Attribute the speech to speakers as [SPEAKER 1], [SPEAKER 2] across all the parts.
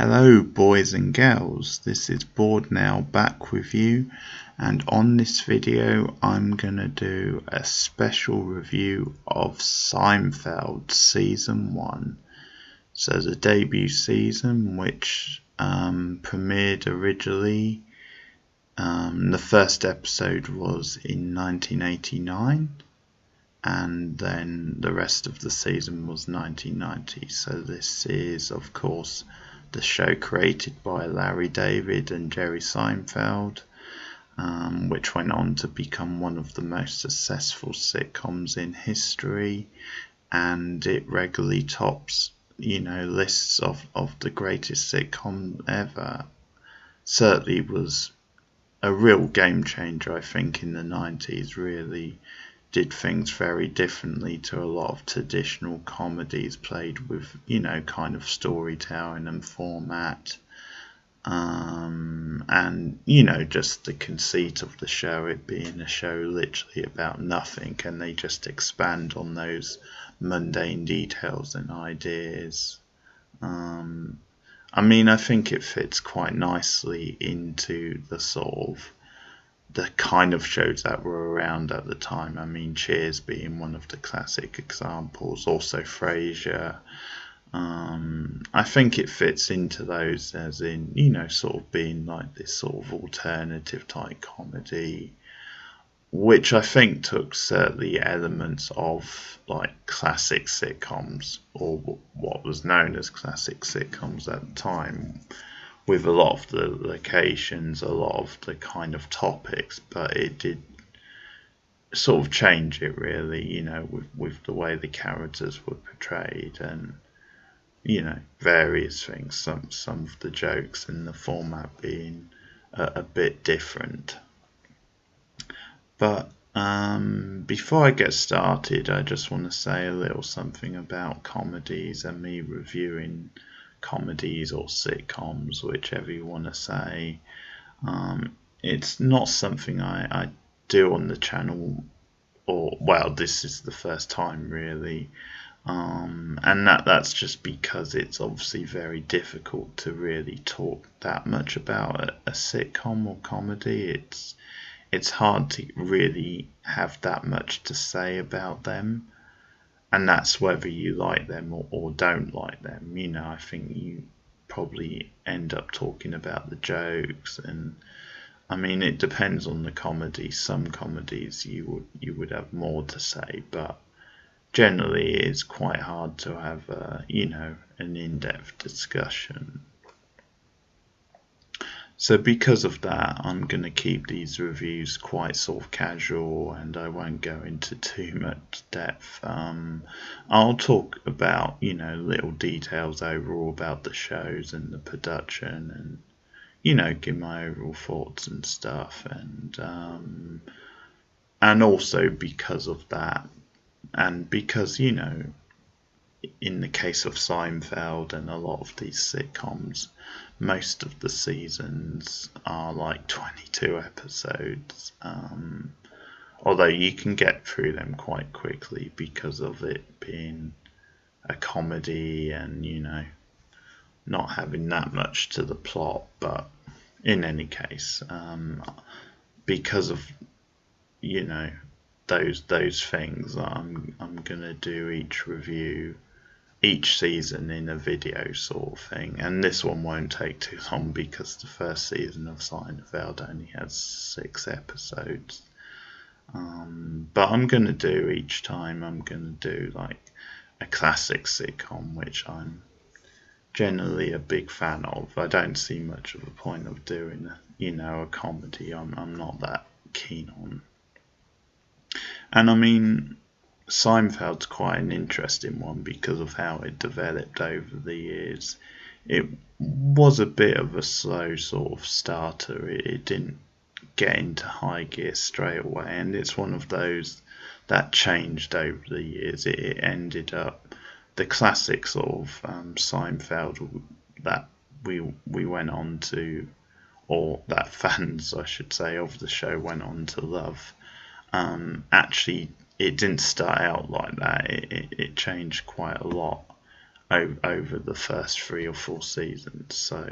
[SPEAKER 1] Hello boys and girls, this is Bored Now back with you, and on this video I'm gonna do a special review of Seinfeld season 1. So the debut season, which premiered originally, the first episode was in 1989, and then the rest of the season was 1990. So this is, of course, the show created by Larry David and Jerry Seinfeld, which went on to become one of the most successful sitcoms in history, and it regularly tops, lists of the greatest sitcom ever. Certainly was a real game changer, I think, in the 90s. Really did things very differently to a lot of traditional comedies, played with, kind of storytelling and format. And, just the conceit of the show, it being a show literally about nothing, and they just expand on those mundane details and ideas. I think it fits quite nicely into the kind of shows that were around at the time. Cheers being one of the classic examples, also Frasier. I think it fits into those, as in, sort of being like this sort of alternative type comedy, which I think took certainly elements of like classic sitcoms, or what was known as classic sitcoms at the time, with a lot of the locations, a lot of the kind of topics, but it did sort of change it really, with the way the characters were portrayed, and various things, some of the jokes and the format being a bit different. But before I get started, I just want to say a little something about comedies and me reviewing comedies or sitcoms, whichever you want to say. It's not something I do on the channel, or this is the first time really, and that's just because it's obviously very difficult to really talk that much about a sitcom or comedy. It's hard to really have that much to say about them, and that's whether you like them or don't like them. I think you probably end up talking about the jokes, and it depends on the comedy. Some comedies you would have more to say, but generally it's quite hard to have an in-depth discussion. So because of that, I'm going to keep these reviews quite sort of casual, and I won't go into too much depth. I'll talk about, little details overall about the shows and the production, and, give my overall thoughts and stuff. And also because of that, and because, in the case of Seinfeld and a lot of these sitcoms, most of the seasons are like 22 episodes, although you can get through them quite quickly because of it being a comedy and, not having that much to the plot. But in any case, because of, those things, I'm gonna do each season in a video sort of thing, and this one won't take too long because the first season of Seinfeld only has 6 episodes. But I'm gonna do each time, I'm gonna do like a classic sitcom, which I'm generally a big fan of. I don't see much of a point of doing a comedy. I'm not that keen on. And Seinfeld's quite an interesting one because of how it developed over the years. It was a bit of a slow sort of starter. It didn't get into high gear straight away, and it's one of those that changed over the years. It ended up the classic sort of Seinfeld that we went on to, or that fans, I should say, of the show went on to love. Actually, it didn't start out like that. It changed quite a lot over the first 3 or 4 seasons. So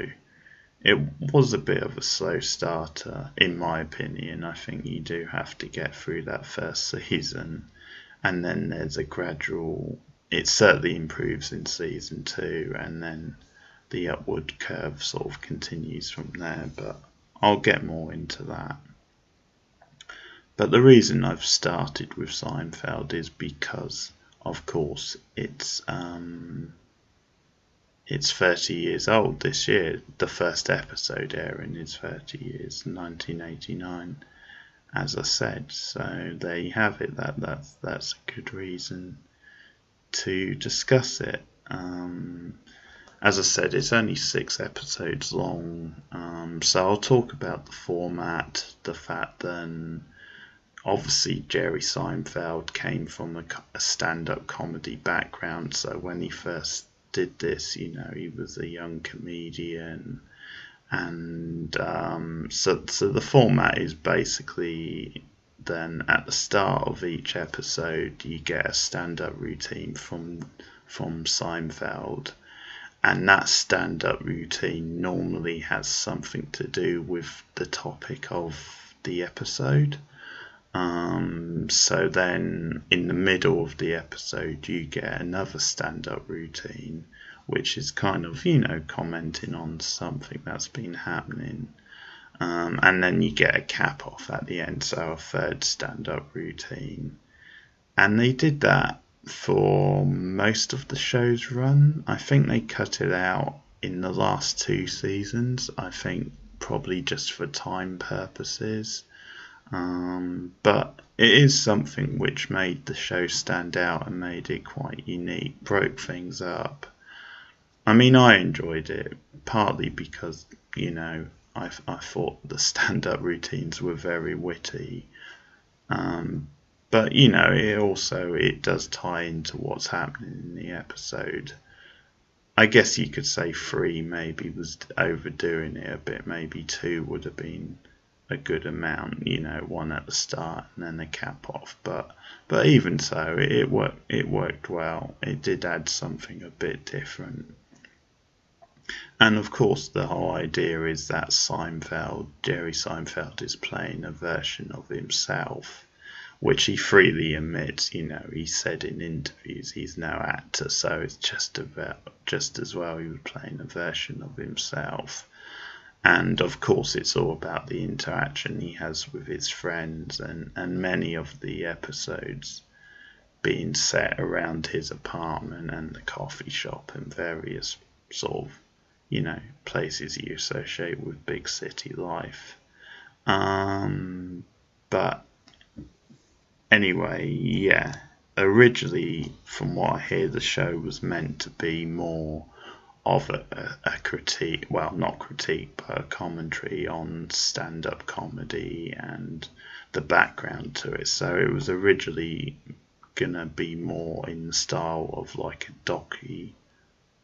[SPEAKER 1] it was a bit of a slow starter, in my opinion. I think you do have to get through that first season, and then there's a gradual. It certainly improves in season 2, and then the upward curve sort of continues from there. But I'll get more into that. But the reason I've started with Seinfeld is because, of course, it's 30 years old this year. The first episode airing is 30 years, 1989, as I said. So there you have it. That's a good reason to discuss it. As I said, it's only 6 episodes long, so I'll talk about the format, the fact that obviously Jerry Seinfeld came from a stand-up comedy background, so when he first did this, he was a young comedian, and so the format is basically then at the start of each episode you get a stand-up routine from Seinfeld, and that stand-up routine normally has something to do with the topic of the episode. So then in the middle of the episode you get another stand-up routine, which is kind of, commenting on something that's been happening. And then you get a cap off at the end, so a third stand-up routine. And they did that for most of the show's run. I think they cut it out in the last 2 seasons, I think probably just for time purposes. But it is something which made the show stand out and made it quite unique, broke things up. I mean, I enjoyed it, partly because, I thought the stand-up routines were very witty. But, it does tie into what's happening in the episode. I guess you could say 3 maybe was overdoing it a bit. Maybe 2 would have been a good amount, 1 at the start and then a cap off. But even so, it worked well. It did add something a bit different. And of course, the whole idea is that Jerry Seinfeld, is playing a version of himself, which he freely admits. He said in interviews he's no actor, so it's just as well he was playing a version of himself. And of course it's all about the interaction he has with his friends, and many of the episodes being set around his apartment and the coffee shop and various sort of, places you associate with big city life. But anyway, yeah, originally from what I hear the show was meant to be more of a critique, well, not critique, but a commentary on stand-up comedy and the background to it. So it was originally gonna be more in the style of like a docu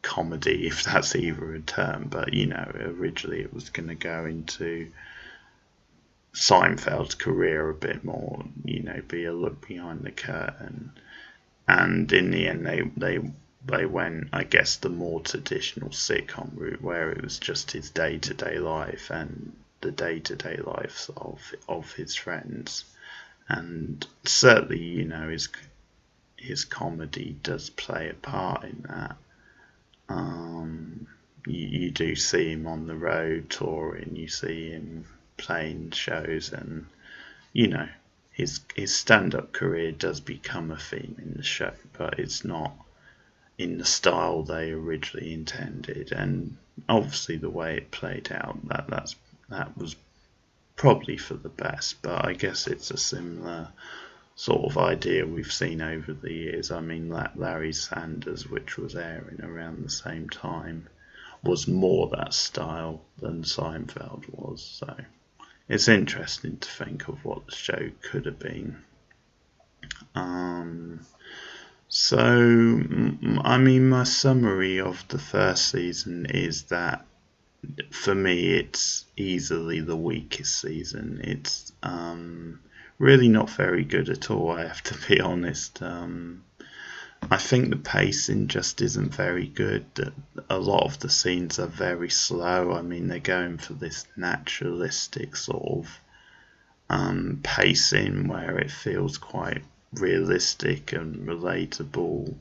[SPEAKER 1] comedy, if that's either a term, but originally it was gonna go into Seinfeld's career a bit more, be a look behind the curtain. And in the end they went, I guess, the more traditional sitcom route, where it was just his day-to-day life and the day-to-day lives of his friends. And certainly, his comedy does play a part in that. You do see him on the road touring, you see him playing shows, and his stand-up career does become a theme in the show, but it's not in the style they originally intended. And obviously the way it played out, that was probably for the best. But I guess it's a similar sort of idea we've seen over the years. I mean, Larry Sanders, which was airing around the same time, was more that style than Seinfeld was. So it's interesting to think of what the show could have been. So, I mean, my summary of the first season is that for me it's easily the weakest season. It's really not very good at all, I have to be honest. I think the pacing just isn't very good. A lot of the scenes are very slow. I mean, they're going for this naturalistic sort of pacing where it feels quite realistic and relatable.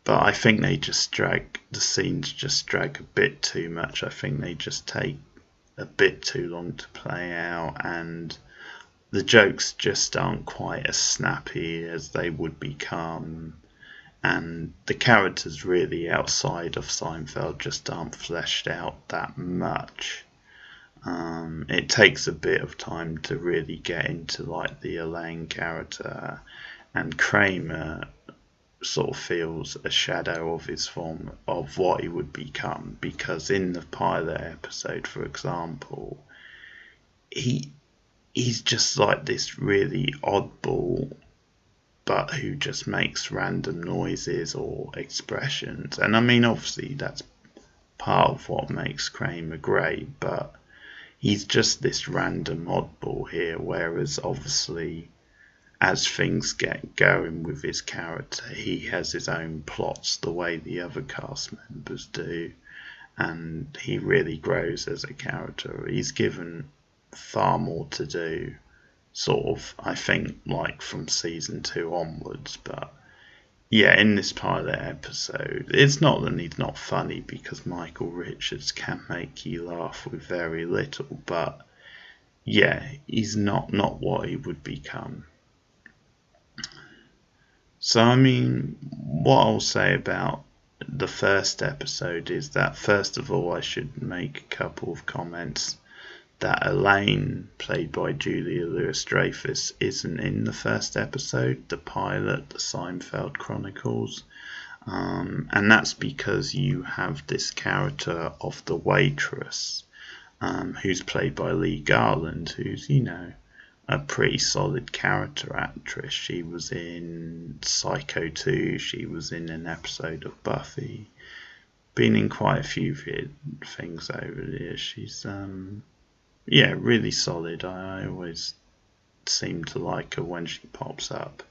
[SPEAKER 1] But I think the scenes just drag a bit too much. I think they just take a bit too long to play out, and the jokes just aren't quite as snappy as they would become, and the characters really outside of Seinfeld just aren't fleshed out that much. It takes a bit of time to really get into like the Elaine character, and Kramer sort of feels a shadow of his form of what he would become, because in the pilot episode, for example, he's just like this really oddball but who just makes random noises or expressions. And I mean, obviously that's part of what makes Kramer great, but he's just this random oddball here, whereas obviously as things get going with his character, he has his own plots the way the other cast members do, and he really grows as a character. He's given far more to do, sort of, I think, like from season 2 onwards. But yeah, in this pilot episode, it's not that he's not funny, because Michael Richards can make you laugh with very little, but yeah, he's not what he would become. So I mean, what I'll say about the first episode is that, first of all, I should make a couple of comments. That Elaine, played by Julia Louis-Dreyfus, isn't in the first episode, the pilot, the Seinfeld Chronicles. And that's because you have this character of the waitress, who's played by Garland, who's, you know, a pretty solid character actress. She was in Psycho 2, she was in an episode of Buffy, been in quite a few things over the years. She's yeah, really solid. I always seem to like her when she pops up.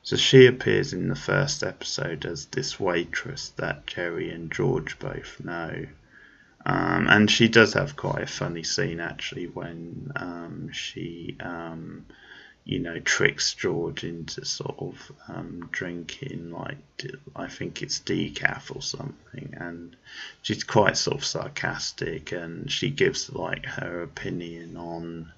[SPEAKER 1] So she appears in the first episode as this waitress that Jerry and George both know. And she does have quite a funny scene, actually, when she you know, tricks George into sort of drinking, like, I think it's decaf or something, and she's quite sort of sarcastic, and she gives like her opinion on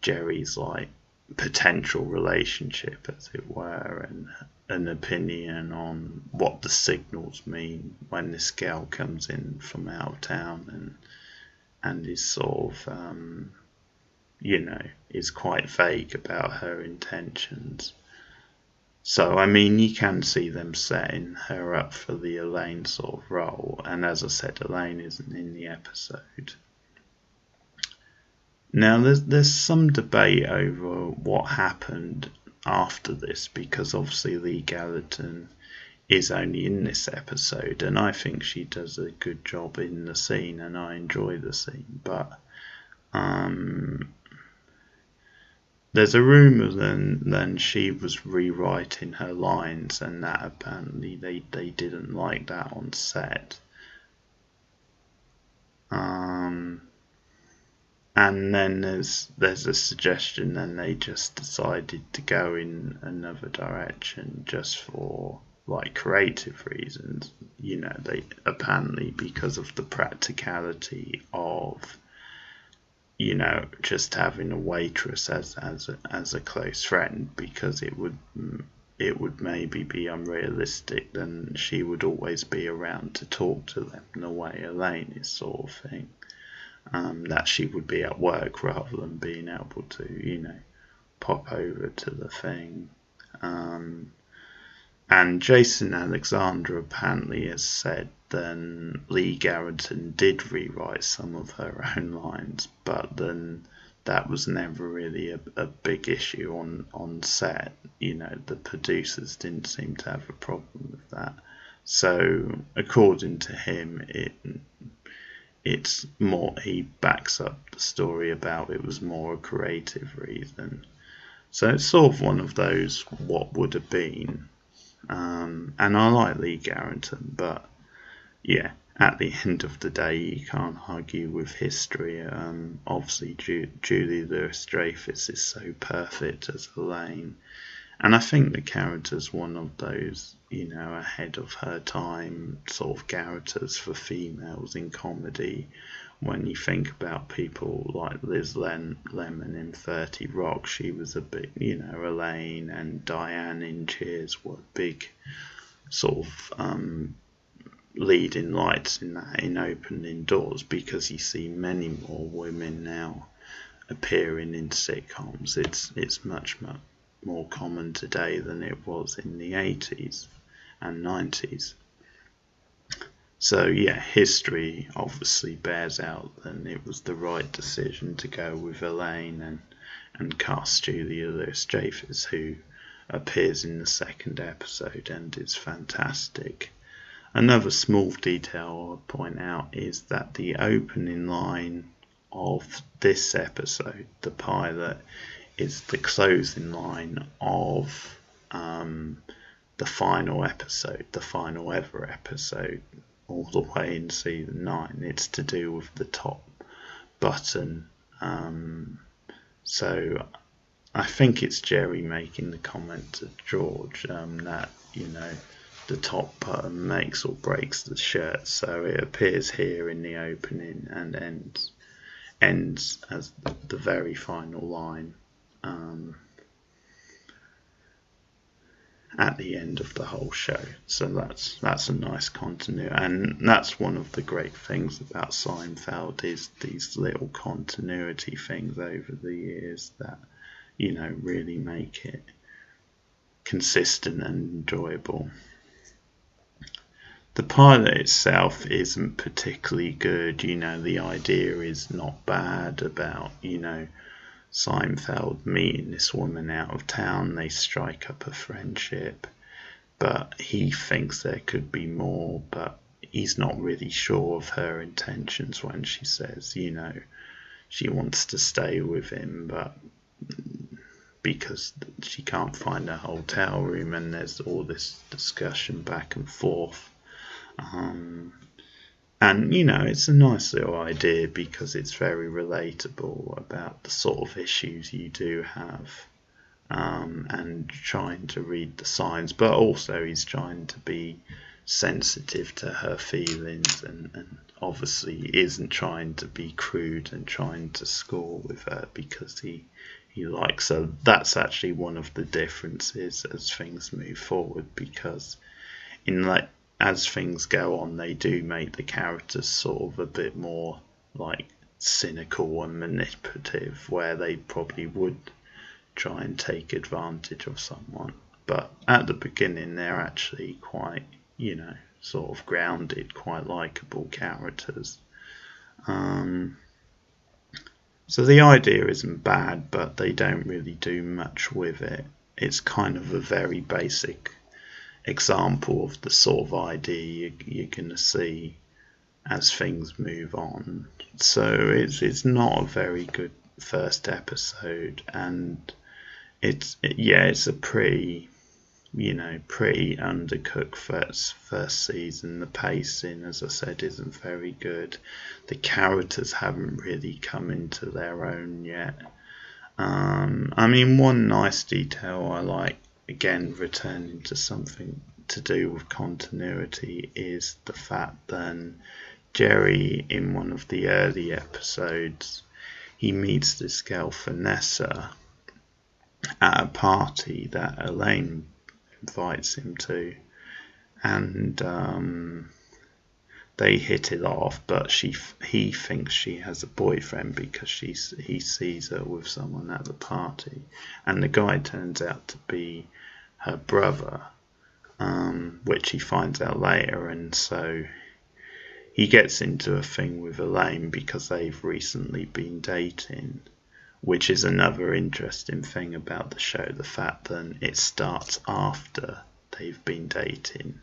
[SPEAKER 1] Jerry's like potential relationship, as it were, and an opinion on what the signals mean when this girl comes in from out of town, and is sort of you know, is quite vague about her intentions. So, I mean, you can see them setting her up for the Elaine sort of role, and as I said, Elaine isn't in the episode. Now, there's some debate over what happened after this, because obviously Lee Gallatin is only in this episode, and I think she does a good job in the scene, and I enjoy the scene, but there's a rumour then she was rewriting her lines, and that apparently they didn't like that on set. And then there's a suggestion then they just decided to go in another direction just for like creative reasons. You know, they apparently because of the practicality of, you know, just having a waitress as a close friend, because it would maybe be unrealistic. Then she would always be around to talk to them in the way Elaine is, sort of thing. That she would be at work rather than being able to, you know, pop over to the thing. And Jason Alexander apparently has said then Lee Gallatin did rewrite some of her own lines, but then that was never really a big issue on set. You know, the producers didn't seem to have a problem with that. So according to him, it's more, he backs up the story about it was more a creative reason. So it's sort of one of those what would have been. And I like Lee Garrington, but yeah, at the end of the day, you can't argue with history. Obviously, Julie Louis-Dreyfus is so perfect as Elaine, and I think the character's one of those, ahead of her time sort of characters for females in comedy. When you think about people like Liz Lemon in 30 Rock, she was a bit, Elaine and Diane in Cheers were big sort of leading lights in opening doors, because you see many more women now appearing in sitcoms. It's much more common today than it was in the 80s and 90s. So yeah, history obviously bears out that it was the right decision to go with Elaine and cast Julia Louis-Dreyfus, who appears in the second episode and is fantastic. Another small detail I'll point out is that the opening line of this episode, the pilot, is the closing line of the final episode, the final ever episode, all the way in season 9. It's to do with the top button. So I think it's Jerry making the comment to George that, the top button makes or breaks the shirt. So it appears here in the opening and ends as the very final line at the end of the whole show. So that's a nice continuity, and that's one of the great things about Seinfeld, is these little continuity things over the years that really make it consistent and enjoyable. The pilot itself isn't particularly good. The idea is not bad about, Seinfeld meeting this woman out of town. They strike up a friendship, but he thinks there could be more, but he's not really sure of her intentions when she says, she wants to stay with him, but because she can't find a hotel room, and there's all this discussion back and forth. And it's a nice little idea because it's very relatable about the sort of issues you do have, and trying to read the signs, but also he's trying to be sensitive to her feelings, and obviously isn't trying to be crude and trying to score with her because he likes her. That's actually one of the differences as things move forward, because as things go on, they do make the characters sort of a bit more like cynical and manipulative, where they probably would try and take advantage of someone. But at the beginning, they're actually quite, sort of grounded, quite likeable characters. So the idea isn't bad, but they don't really do much with it. It's kind of a very basic example of the sort of idea you're going to see as things move on. So it's not a very good first episode, and it's a pretty undercooked first season. The pacing, as I said, isn't very good. The characters haven't really come into their own yet. One nice detail I like, again returning to something to do with continuity, is the fact that Jerry, in one of the early episodes, he meets this girl Vanessa at a party that Elaine invites him to, and they hit it off, but he thinks she has a boyfriend because he sees her with someone at the party, and the guy turns out to be her brother, which he finds out later, and so he gets into a thing with Elaine because they've recently been dating, which is another interesting thing about the show, the fact that it starts after they've been dating.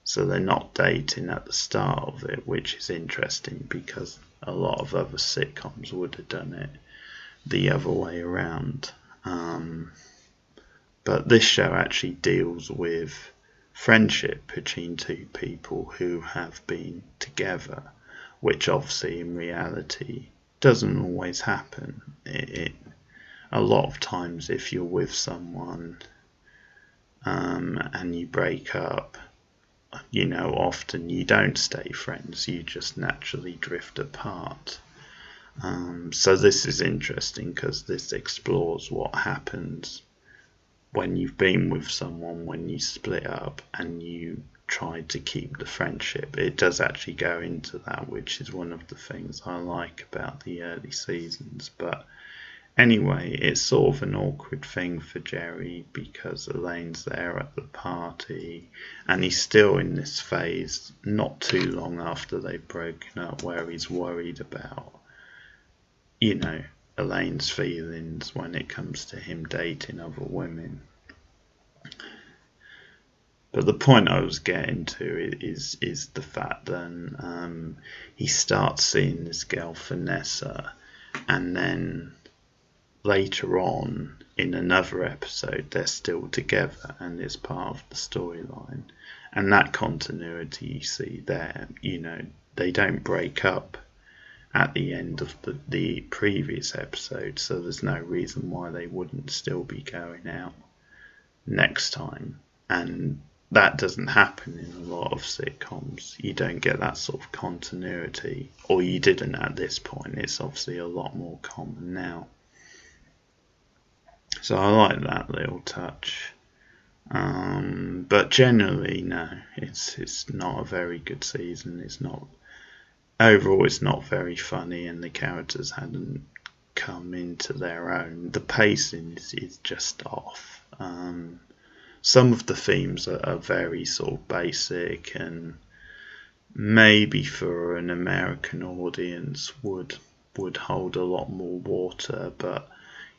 [SPEAKER 1] So they're not dating at the start of it, which is interesting because a lot of other sitcoms would have done it the other way around. But this show actually deals with friendship between two people who have been together, which obviously in reality doesn't always happen. A lot of times if you're with someone and you break up, often you don't stay friends, you just naturally drift apart. So this is interesting because this explores what happens when you've been with someone, when you split up and you try to keep the friendship. It does actually go into that, which is one of the things I like about the early seasons. But anyway, it's sort of an awkward thing for Jerry because Elaine's there at the party and he's still in this phase not too long after they've broken up where he's worried about Elaine's feelings when it comes to him dating other women. But the point I was getting to is the fact that he starts seeing this girl Vanessa, and then later on in another episode they're still together and it's part of the storyline, and that continuity you see there. They don't break up at the end of the previous episode, so there's no reason why they wouldn't still be going out next time, and that doesn't happen in a lot of sitcoms. You don't get that sort of continuity, or you didn't at this point. It's obviously a lot more common now, so I like that little touch. But generally, no, it's not a very good season. Overall, it's not very funny, and the characters hadn't come into their own. The pacing is just off. Some of the themes are very sort of basic, and maybe for an American audience would hold a lot more water. But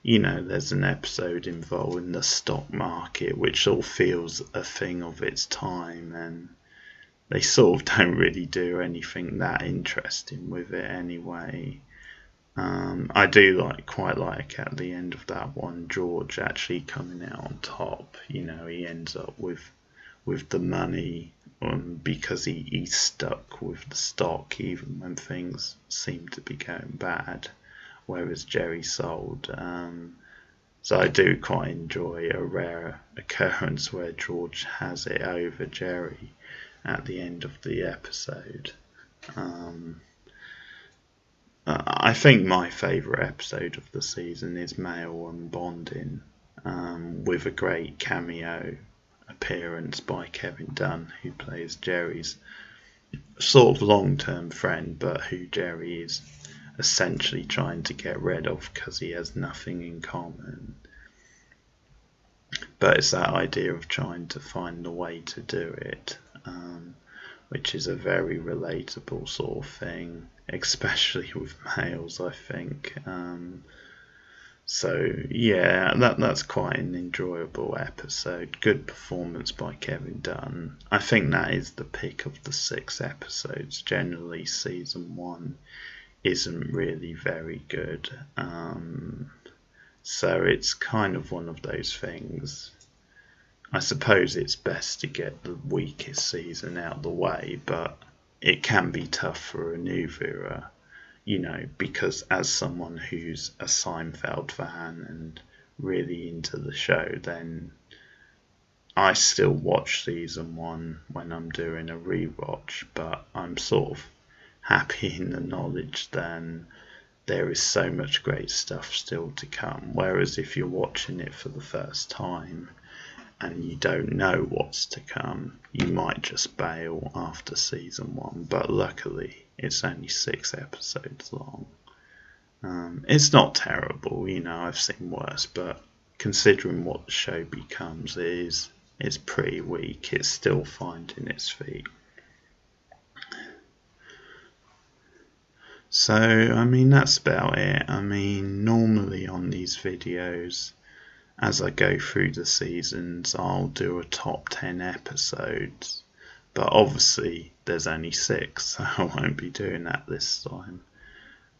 [SPEAKER 1] there's an episode involving the stock market, which all feels a thing of its time, and they sort of don't really do anything that interesting with it anyway. I do quite like at the end of that one, George actually coming out on top. He ends up with the money because he's stuck with the stock even when things seem to be going bad, whereas Jerry sold. So I do quite enjoy a rare occurrence where George has it over Jerry at the end of the episode. I think my favourite episode of the season is Mail and Bonding, with a great cameo appearance by Kevin Dunn, who plays Jerry's sort of long-term friend, but who Jerry is essentially trying to get rid of because he has nothing in common. But it's that idea of trying to find a way to do it, which is a very relatable sort of thing, especially with males, I think. So yeah, that's quite an enjoyable episode. Good performance by Kevin Dunn. I think that is the pick of the 6 episodes. Generally, season 1 isn't really very good. So it's kind of one of those things. I suppose it's best to get the weakest season out of the way, but it can be tough for a new viewer, because as someone who's a Seinfeld fan and really into the show, then I still watch season 1 when I'm doing a rewatch, but I'm sort of happy in the knowledge then there is so much great stuff still to come. Whereas if you're watching it for the first time and you don't know what's to come, you might just bail after season 1. But luckily it's only 6 episodes long. It's not terrible, I've seen worse, but considering what the show becomes, it's pretty weak. It's still finding its feet. So, that's about it. Normally on these videos, as I go through the seasons, I'll do a top 10 episodes. But obviously, there's only 6, so I won't be doing that this time.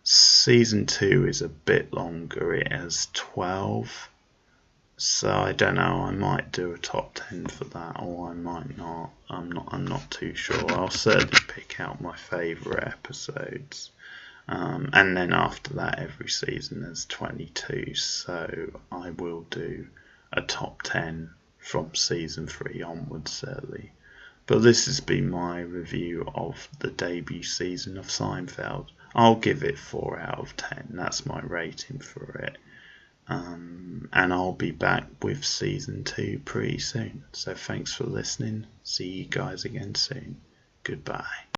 [SPEAKER 1] Season 2 is a bit longer. It has 12 So I don't know, I might do a top 10 for that, or I might not. I'm not too sure. I'll certainly pick out my favourite episodes. And then after that, every season there's 22, so I will do a top 10 from season 3 onwards, certainly. But this has been my review of the debut season of Seinfeld. I'll give it 4 out of 10. That's my rating for it. And I'll be back with season 2 pretty soon. So thanks for listening. See you guys again soon. Goodbye.